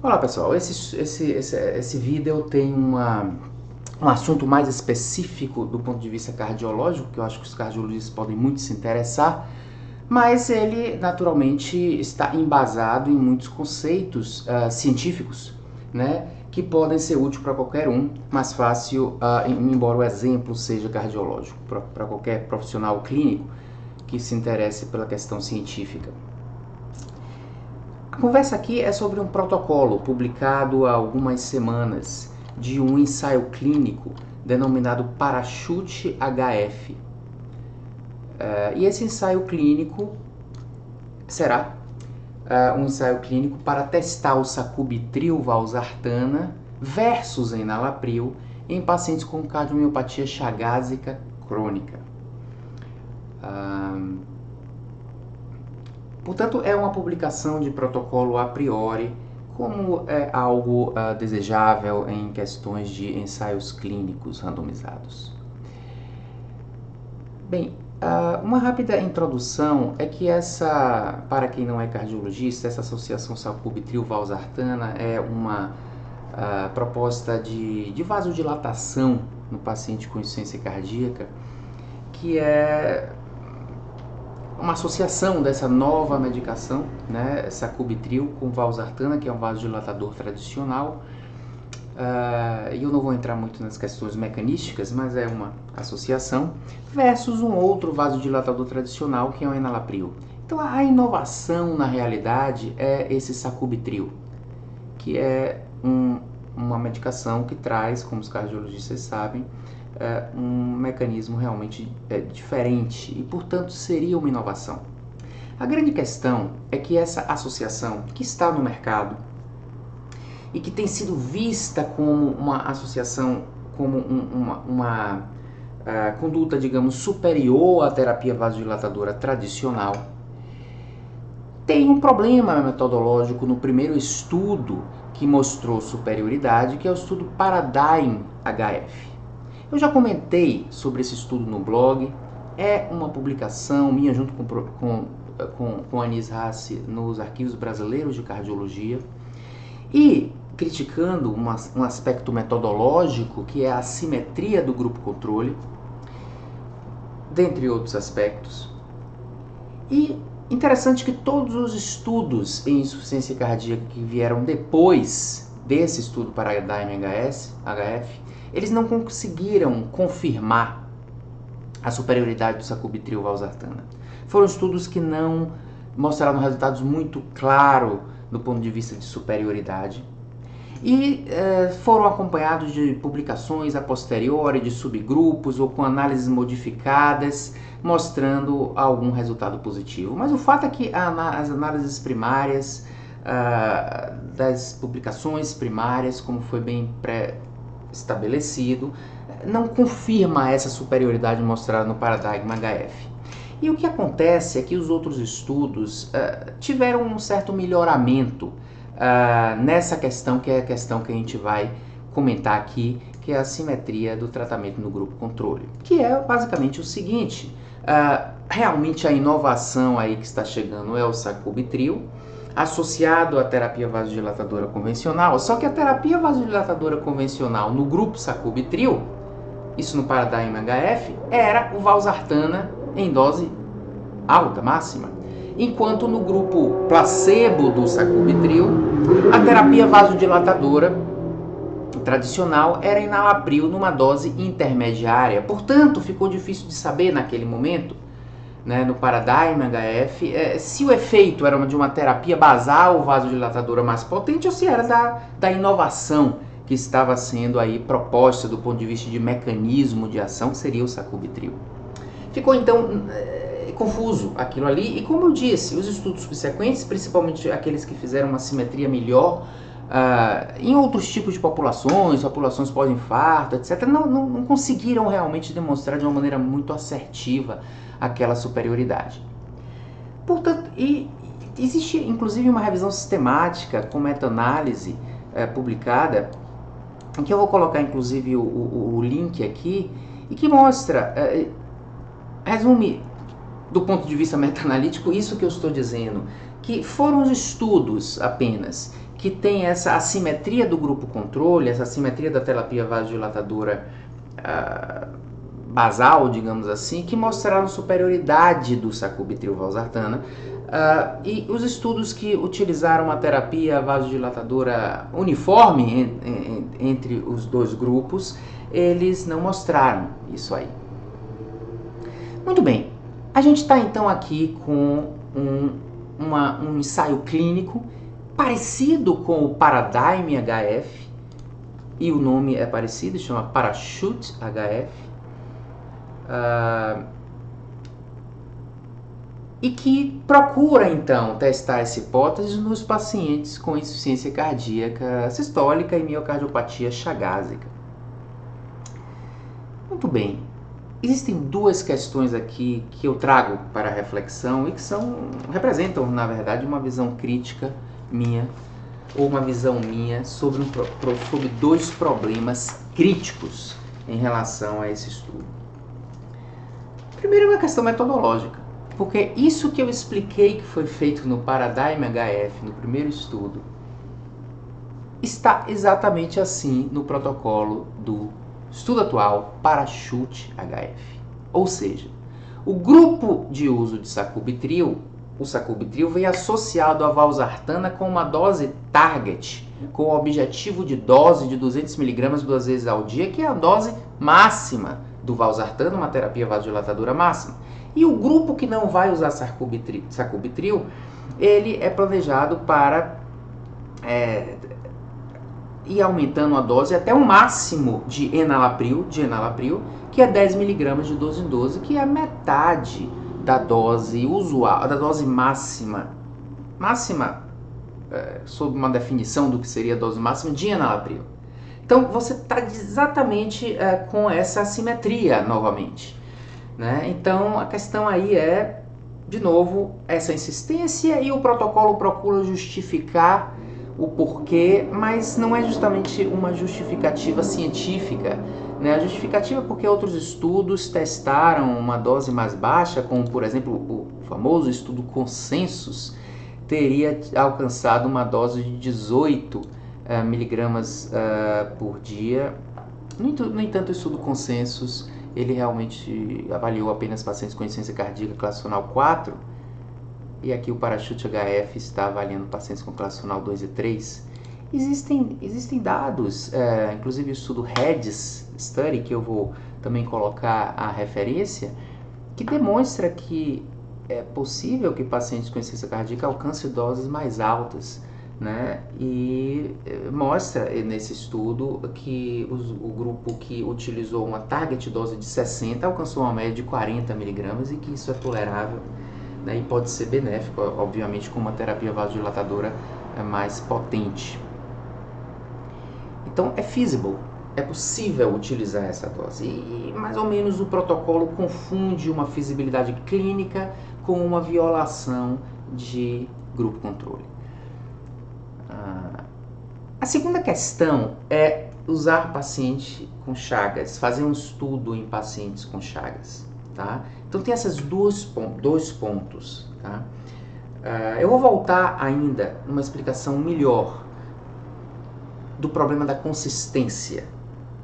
Olá pessoal, esse vídeo tem um assunto mais específico do ponto de vista cardiológico, que eu acho que os cardiologistas podem muito se interessar, mas ele naturalmente está embasado em muitos conceitos científicos, né, que podem ser úteis para qualquer um, mais fácil, embora o exemplo seja cardiológico, para qualquer profissional clínico que se interesse pela questão científica. A conversa aqui é sobre um protocolo publicado há algumas semanas de um ensaio clínico denominado Parachute HF. E esse ensaio clínico será um ensaio clínico para testar o sacubitril valsartana versus enalapril em pacientes com cardiomiopatia chagásica crônica. Portanto, é uma publicação de protocolo a priori, como é algo desejável em questões de ensaios clínicos randomizados. Bem, uma rápida introdução é que para quem não é cardiologista, essa associação sacubitril-valsartana é uma proposta de vasodilatação no paciente com insuficiência cardíaca, que é uma associação dessa nova medicação, né, sacubitril com valsartana, que é um vasodilatador tradicional. E eu não vou entrar muito nas questões mecanísticas, mas é uma associação, versus um outro vasodilatador tradicional, que é o enalapril. Então a inovação, na realidade, é esse sacubitril, que é uma medicação que traz, como os cardiologistas sabem, um mecanismo realmente diferente e, portanto, seria uma inovação. A grande questão é que essa associação que está no mercado e que tem sido vista como uma associação, como uma conduta, digamos, superior à terapia vasodilatadora tradicional, tem um problema metodológico no primeiro estudo que mostrou superioridade, que é o estudo Paradigm HF. Eu já comentei sobre esse estudo no blog, é uma publicação minha junto com Anis Hassi nos Arquivos Brasileiros de Cardiologia, e criticando um aspecto metodológico que é a assimetria do grupo controle, dentre outros aspectos. E interessante que todos os estudos em insuficiência cardíaca que vieram depois desse estudo Paradigm HF, eles não conseguiram confirmar a superioridade do sacubitril-valsartana. Foram estudos que não mostraram resultados muito claros do ponto de vista de superioridade e foram acompanhados de publicações a posteriori de subgrupos ou com análises modificadas mostrando algum resultado positivo. Mas o fato é que as análises primárias das publicações primárias, como foi bem estabelecido, não confirma essa superioridade mostrada no Paradigm HF. E o que acontece é que os outros estudos tiveram um certo melhoramento nessa questão, que é a questão que a gente vai comentar aqui, que é a assimetria do tratamento no grupo controle, que é basicamente o seguinte: realmente a inovação aí que está chegando é o sacubitril, associado à terapia vasodilatadora convencional, só que a terapia vasodilatadora convencional no grupo sacubitril, isso no Paradigm HF, era o valsartana em dose alta, máxima, enquanto no grupo placebo do sacubitril, a terapia vasodilatadora tradicional era enalapril numa dose intermediária. Portanto, ficou difícil de saber naquele momento, né, no Paradigm HF, se o efeito era de uma terapia basal vasodilatadora mais potente ou se era da inovação que estava sendo aí proposta do ponto de vista de mecanismo de ação, que seria o sacubitril. Ficou então confuso aquilo ali, e como eu disse, os estudos subsequentes, principalmente aqueles que fizeram uma simetria melhor em outros tipos de populações pós-infarto, etc., não conseguiram realmente demonstrar de uma maneira muito assertiva aquela superioridade. Portanto, existe inclusive uma revisão sistemática com meta-análise publicada, em que eu vou colocar inclusive o link aqui, e que mostra, resume do ponto de vista meta-analítico isso que eu estou dizendo, que foram os estudos apenas que tem essa assimetria do grupo controle, essa assimetria da terapia vasodilatadora basal, digamos assim, que mostraram superioridade do sacubitril/valsartana. E os estudos que utilizaram uma terapia vasodilatadora uniforme entre os dois grupos, eles não mostraram isso aí. Muito bem, a gente está então aqui com um ensaio clínico parecido com o Paradigm HF, e o nome é parecido, chama Parachute HF, e que procura então testar essa hipótese nos pacientes com insuficiência cardíaca sistólica e miocardiopatia chagásica. Muito bem, existem duas questões aqui que eu trago para a reflexão e que representam, na verdade, uma visão crítica minha, ou uma visão minha sobre dois problemas críticos em relação a esse estudo. Primeiro, é uma questão metodológica, porque isso que eu expliquei que foi feito no Paradigm HF, no primeiro estudo, está exatamente assim no protocolo do estudo atual Parachute HF. Ou seja, o grupo de uso de sacubitril, o sacubitril vem associado à valsartana com uma dose target, com o objetivo de dose de 200 mg 2 vezes ao dia, que é a dose máxima do valsartana, uma terapia vasodilatadora máxima. E o grupo que não vai usar sacubitril, ele é planejado para ir aumentando a dose até um máximo de enalapril, que é 10 mg de 12 em 12, que é a metade da dose usual, da dose máxima, sob uma definição do que seria a dose máxima de enalapril. Então você está exatamente com essa assimetria novamente, né? Então a questão aí é, de novo, essa insistência, e o protocolo procura justificar o porquê, mas não é justamente uma justificativa científica, né? A justificativa é porque outros estudos testaram uma dose mais baixa, como por exemplo o famoso estudo Consensus, teria alcançado uma dose de 18 miligramas por dia. No entanto, o estudo Consensus, ele realmente avaliou apenas pacientes com insuficiência cardíaca classicional 4, e aqui o Parachute HF está avaliando pacientes com classicional 2 e 3. Existem dados, inclusive o estudo REDS Study, que eu vou também colocar a referência, que demonstra que é possível que pacientes com insuficiência cardíaca alcancem doses mais altas, né? E mostra nesse estudo que o grupo que utilizou uma target dose de 60 alcançou uma média de 40 mg e que isso é tolerável, né? E pode ser benéfico, obviamente, com uma terapia vasodilatadora mais potente. Então é feasible, é possível utilizar essa dose, e mais ou menos o protocolo confunde uma feasibilidade clínica com uma violação de grupo controle. A segunda questão é usar paciente com Chagas, fazer um estudo em pacientes com Chagas, tá? Então tem esses dois pontos, tá? Eu vou voltar ainda numa explicação melhor do problema da consistência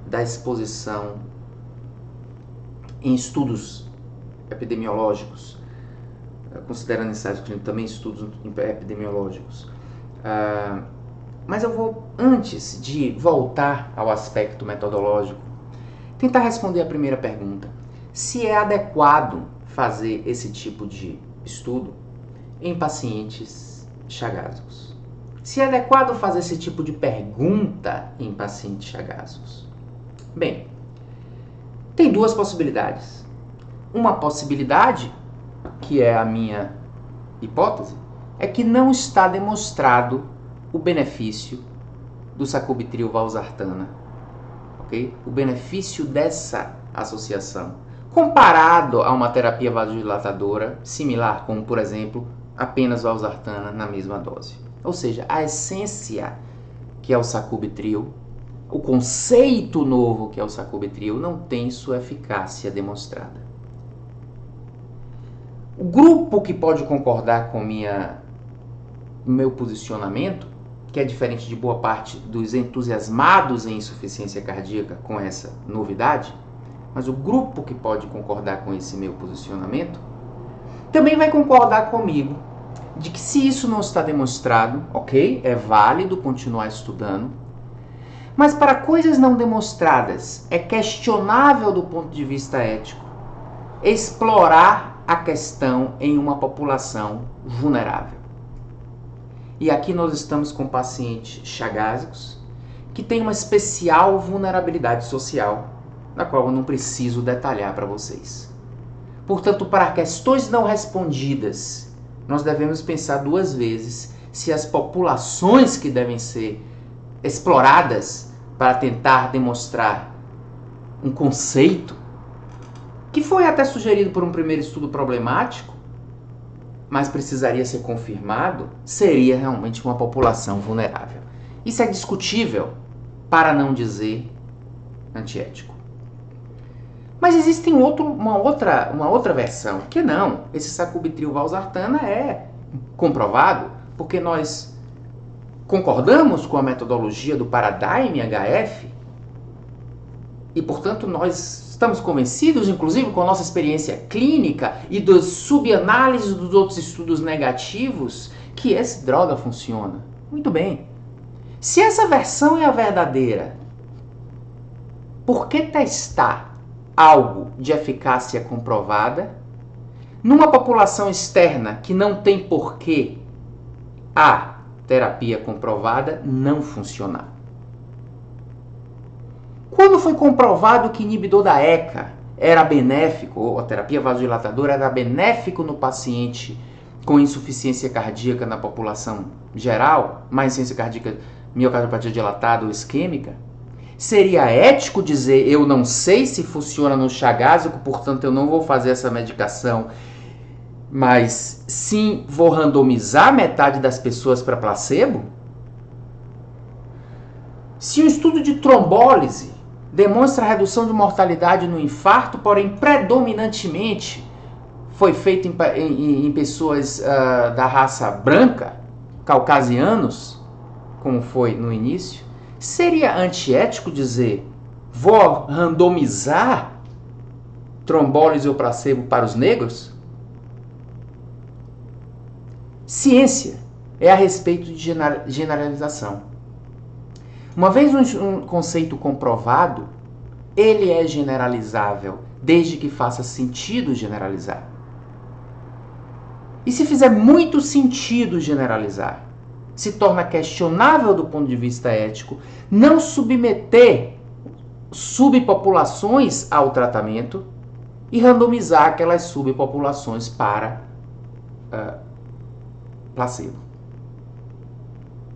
da exposição em estudos epidemiológicos, considerando ensaios clínicos também estudos epidemiológicos. Mas eu vou, antes de voltar ao aspecto metodológico, tentar responder a primeira pergunta. Se é adequado fazer esse tipo de estudo em pacientes chagásicos. Se é adequado fazer esse tipo de pergunta em pacientes chagásicos. Bem, tem duas possibilidades. Uma possibilidade, que é a minha hipótese, é que não está demonstrado o benefício do sacubitril/valsartana, ok? O benefício dessa associação, comparado a uma terapia vasodilatadora similar, como por exemplo, apenas valsartana na mesma dose. Ou seja, a essência que é o sacubitril, o conceito novo que é o sacubitril, não tem sua eficácia demonstrada. O grupo que pode concordar com meu posicionamento que é diferente de boa parte dos entusiasmados em insuficiência cardíaca com essa novidade, mas o grupo que pode concordar com esse meu posicionamento, também vai concordar comigo de que se isso não está demonstrado, ok, é válido continuar estudando, mas para coisas não demonstradas é questionável do ponto de vista ético explorar a questão em uma população vulnerável. E aqui nós estamos com pacientes chagásicos que têm uma especial vulnerabilidade social, na qual eu não preciso detalhar para vocês. Portanto, para questões não respondidas, nós devemos pensar duas vezes se as populações que devem ser exploradas para tentar demonstrar um conceito, que foi até sugerido por um primeiro estudo problemático, mas precisaria ser confirmado, seria realmente uma população vulnerável. Isso é discutível, para não dizer antiético. Mas existe uma outra versão, que não, esse sacubitril/valsartana é comprovado, porque nós concordamos com a metodologia do Paradigm HF, e portanto nós estamos convencidos, inclusive com a nossa experiência clínica e das subanálises dos outros estudos negativos, que essa droga funciona. Muito bem. Se essa versão é a verdadeira, por que testar algo de eficácia comprovada numa população externa que não tem porquê a terapia comprovada não funcionar? Quando foi comprovado que inibidor da ECA era benéfico, ou a terapia vasodilatadora era benéfico no paciente com insuficiência cardíaca na população geral, mais insuficiência cardíaca, miocardiopatia dilatada ou isquêmica, seria ético dizer eu não sei se funciona no chagásico, portanto eu não vou fazer essa medicação, mas sim vou randomizar metade das pessoas para placebo? Se um estudo de trombólise demonstra a redução de mortalidade no infarto, porém predominantemente foi feito em pessoas da raça branca, caucasianos, como foi no início, seria antiético dizer vou randomizar trombólise ou placebo para os negros? Ciência é a respeito de generalização. Uma vez um conceito comprovado, ele é generalizável, desde que faça sentido generalizar. E se fizer muito sentido generalizar, se torna questionável do ponto de vista ético não submeter subpopulações ao tratamento e randomizar aquelas subpopulações para placebo.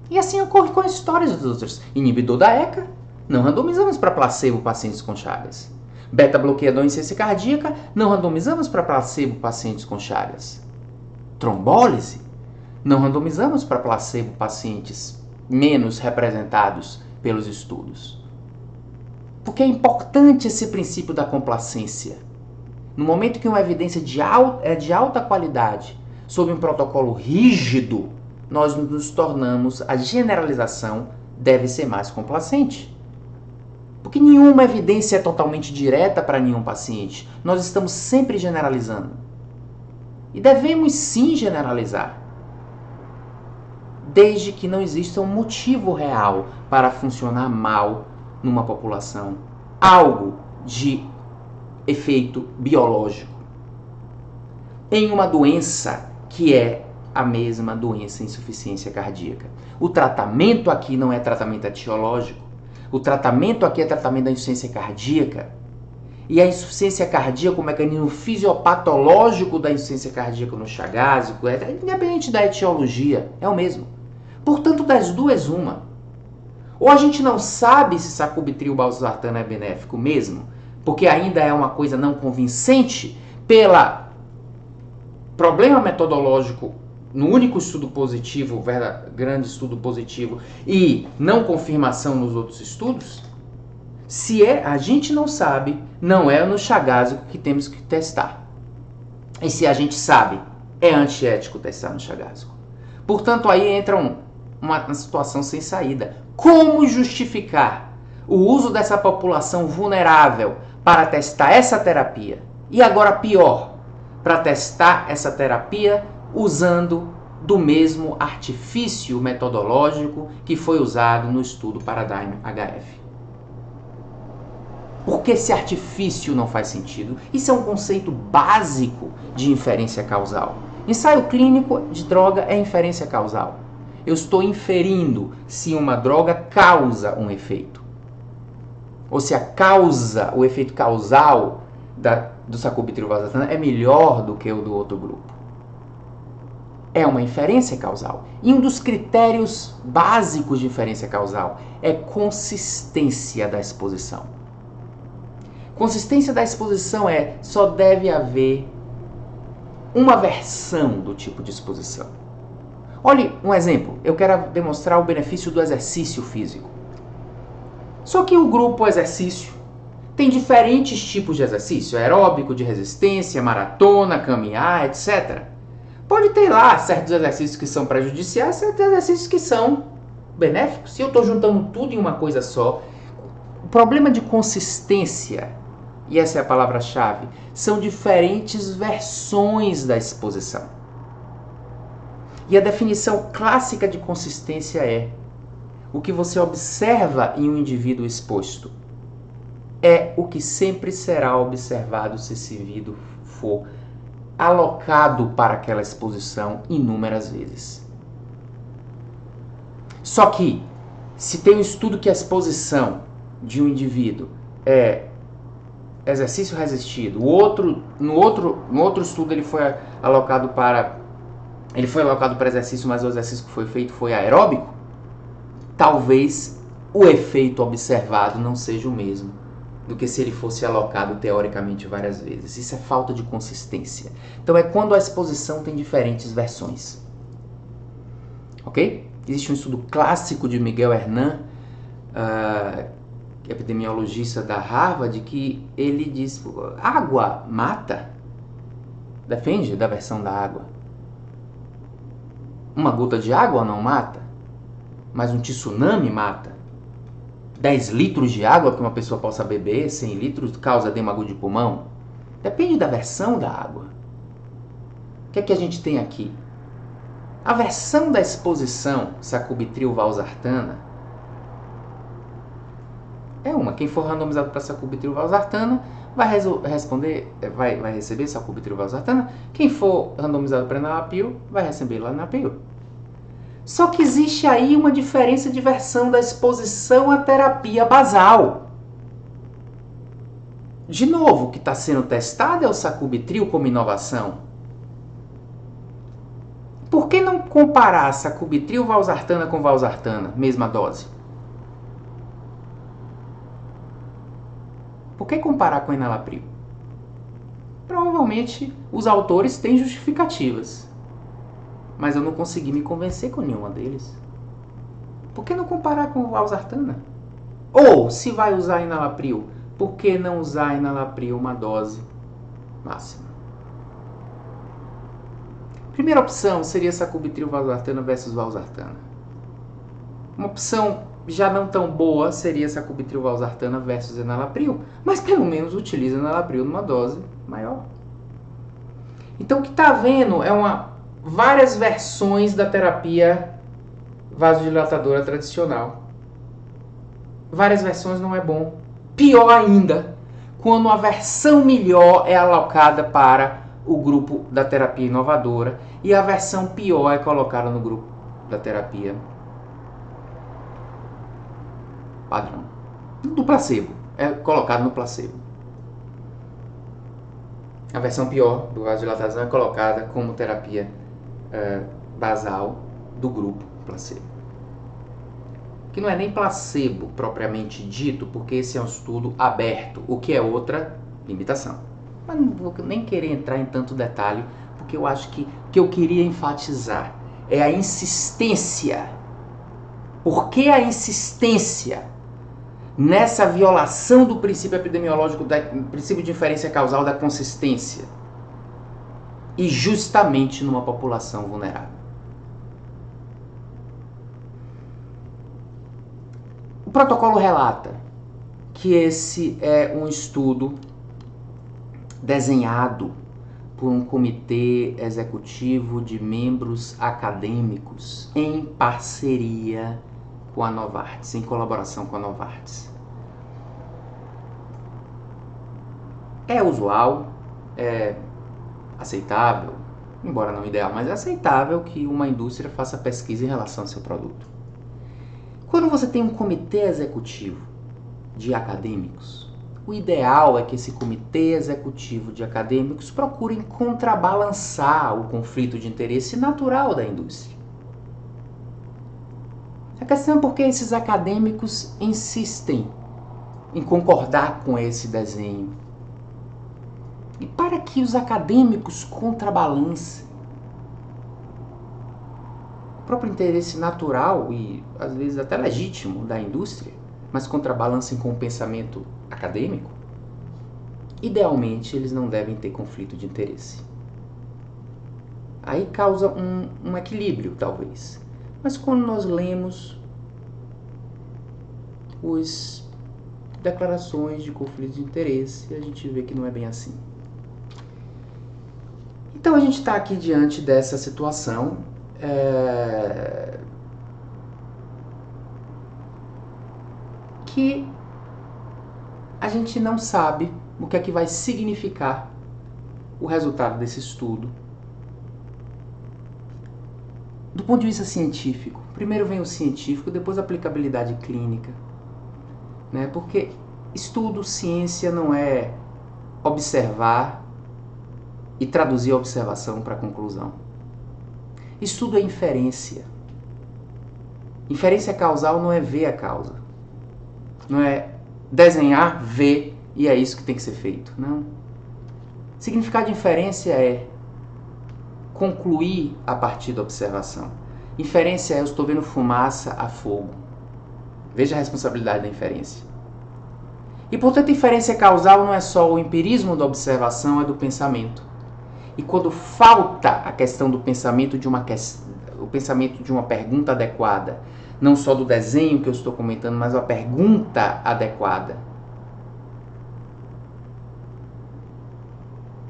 E assim ocorre com as histórias dos outros. Inibidor da ECA, não randomizamos para placebo pacientes com Chagas. Beta-bloqueador em insuficiência cardíaca, não randomizamos para placebo pacientes com Chagas. Trombólise, não randomizamos para placebo pacientes menos representados pelos estudos. Porque é importante esse princípio da complacência. No momento que uma evidência de alta qualidade, sob um protocolo rígido, nós nos tornamos, a generalização deve ser mais complacente. Porque nenhuma evidência é totalmente direta para nenhum paciente. Nós estamos sempre generalizando. E devemos sim generalizar, desde que não exista um motivo real para funcionar mal numa população. Algo de efeito biológico. Em uma doença que é a mesma doença, insuficiência cardíaca. O tratamento aqui não é tratamento etiológico. O tratamento aqui é tratamento da insuficiência cardíaca. E a insuficiência cardíaca, o mecanismo fisiopatológico da insuficiência cardíaca no chagásico, independente da etiologia, é o mesmo. Portanto, das duas, uma. Ou a gente não sabe se sacubitril/valsartana é benéfico mesmo, porque ainda é uma coisa não convincente pelo problema metodológico no único estudo positivo, grande estudo positivo, e não confirmação nos outros estudos. Se a gente não sabe, não é no chagásico que temos que testar. E se a gente sabe, é antiético testar no chagásico. Portanto, aí entra uma situação sem saída. Como justificar o uso dessa população vulnerável para testar essa terapia? E agora pior, para testar essa terapia usando do mesmo artifício metodológico que foi usado no estudo Paradigm-HF. Por que esse artifício não faz sentido? Isso é um conceito básico de inferência causal. Ensaio clínico de droga é inferência causal. Eu estou inferindo se uma droga causa um efeito. Ou se o efeito causal do sacubitril/valsartana é melhor do que o do outro grupo. É uma inferência causal. E um dos critérios básicos de inferência causal é consistência da exposição. Consistência da exposição só deve haver uma versão do tipo de exposição. Olhe um exemplo. Eu quero demonstrar o benefício do exercício físico. Só que o grupo exercício tem diferentes tipos de exercício. Aeróbico, de resistência, maratona, caminhar, etc. Pode ter lá certos exercícios que são prejudiciais, certos exercícios que são benéficos. Se eu estou juntando tudo em uma coisa só, o problema de consistência, e essa é a palavra-chave, são diferentes versões da exposição. E a definição clássica de consistência é: o que você observa em um indivíduo exposto é o que sempre será observado se esse indivíduo for alocado para aquela exposição inúmeras vezes. Só que, se tem um estudo que a exposição de um indivíduo é exercício resistido, no outro estudo ele foi alocado para exercício, mas o exercício que foi feito foi aeróbico, talvez o efeito observado não seja o mesmo do que se ele fosse alocado teoricamente várias vezes. Isso é falta de consistência. Então é quando a exposição tem diferentes versões. Ok? Existe um estudo clássico de Miguel Hernan, epidemiologista da Harvard, que ele diz: água mata? Depende da versão da água. Uma gota de água não mata, mas um tsunami mata. 10 litros de água que uma pessoa possa beber, 100 litros, causa edema de pulmão? Depende da versão da água. O que é que a gente tem aqui? A versão da exposição sacubitril/valsartana é uma. Quem for randomizado para sacubitril/valsartana vai receber sacubitril/valsartana. Quem for randomizado para enalapril vai receber enalapril. Só que existe aí uma diferença de versão da exposição à terapia basal. De novo, o que está sendo testado é o sacubitril como inovação. Por que não comparar sacubitril/valsartana com valsartana, mesma dose? Por que comparar com enalapril? Provavelmente os autores têm justificativas, mas eu não consegui me convencer com nenhuma deles. Por que não comparar com valsartana? Ou, se vai usar enalapril, por que não usar enalapril uma dose máxima? Primeira opção seria sacubitril/valsartana versus valsartana. Uma opção já não tão boa seria sacubitril/valsartana versus enalapril, mas pelo menos utiliza enalapril numa dose maior. Então o que está havendo é várias versões da terapia vasodilatadora tradicional. Várias versões não é bom. Pior ainda, quando a versão melhor é alocada para o grupo da terapia inovadora e a versão pior é colocada no grupo da terapia padrão. Do placebo. É colocado no placebo. A versão pior do vasodilatação é colocada como terapia basal do grupo placebo. Que não é nem placebo propriamente dito, porque esse é um estudo aberto, o que é outra limitação. Mas não vou nem querer entrar em tanto detalhe, porque eu acho que o que eu queria enfatizar é a insistência. Por que a insistência nessa violação do princípio epidemiológico, do princípio de inferência causal da consistência? E justamente numa população vulnerável. protocolo relata que esse é um estudo desenhado por um comitê executivo de membros acadêmicos em parceria com a Novartis, em colaboração com a Novartis. É usual, é aceitável, embora não ideal, mas é aceitável que uma indústria faça pesquisa em relação ao seu produto. Quando você tem um comitê executivo de acadêmicos, o ideal é que esse comitê executivo de acadêmicos procure contrabalançar o conflito de interesse natural da indústria. A questão é porque esses acadêmicos insistem em concordar com esse desenho. E para que os acadêmicos contrabalancem o próprio interesse natural e às vezes até legítimo da indústria, mas contrabalancem com o pensamento acadêmico, idealmente eles não devem ter conflito de interesse. Aí causa um equilíbrio, talvez. Mas quando nós lemos as declarações de conflito de interesse, a gente vê que não é bem assim. Então a gente está aqui diante dessa situação que a gente não sabe o que é que vai significar o resultado desse estudo. Do ponto de vista científico, primeiro vem o científico, depois a aplicabilidade clínica, né? Porque estudo, ciência não é observar e traduzir a observação para a conclusão. Estudo é inferência. Inferência causal não é ver a causa. Não é desenhar, ver e é isso que tem que ser feito. Não. Significado de inferência é concluir a partir da observação. Inferência é eu estou vendo fumaça a fogo. Veja a responsabilidade da inferência. E portanto, inferência causal não é só o empirismo da observação, é do pensamento. E quando falta a questão do pensamento o pensamento de uma pergunta adequada, não só do desenho que eu estou comentando, mas a pergunta adequada,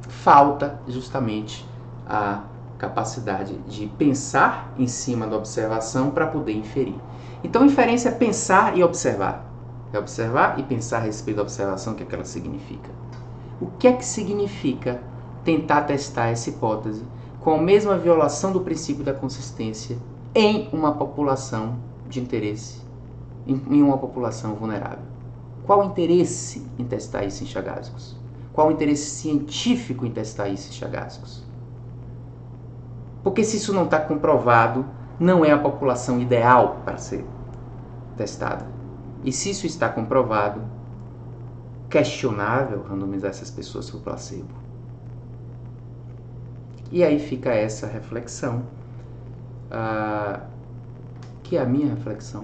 falta justamente a capacidade de pensar em cima da observação para poder inferir. Então, inferência é pensar e observar. É observar e pensar a respeito da observação, o que é que ela significa. O que é que significa tentar testar essa hipótese com a mesma violação do princípio da consistência em uma população de interesse, em uma população vulnerável? Qual o interesse em testar isso em chagássicos? Qual o interesse científico em testar isso em chagássicos? Porque se isso não está comprovado, não é a população ideal para ser testada. E se isso está comprovado, questionável randomizar essas pessoas por placebo. E aí fica essa reflexão, que é a minha reflexão,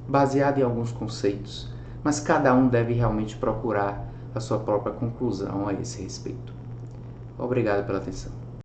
baseada em alguns conceitos, mas cada um deve realmente procurar a sua própria conclusão a esse respeito. Obrigado pela atenção.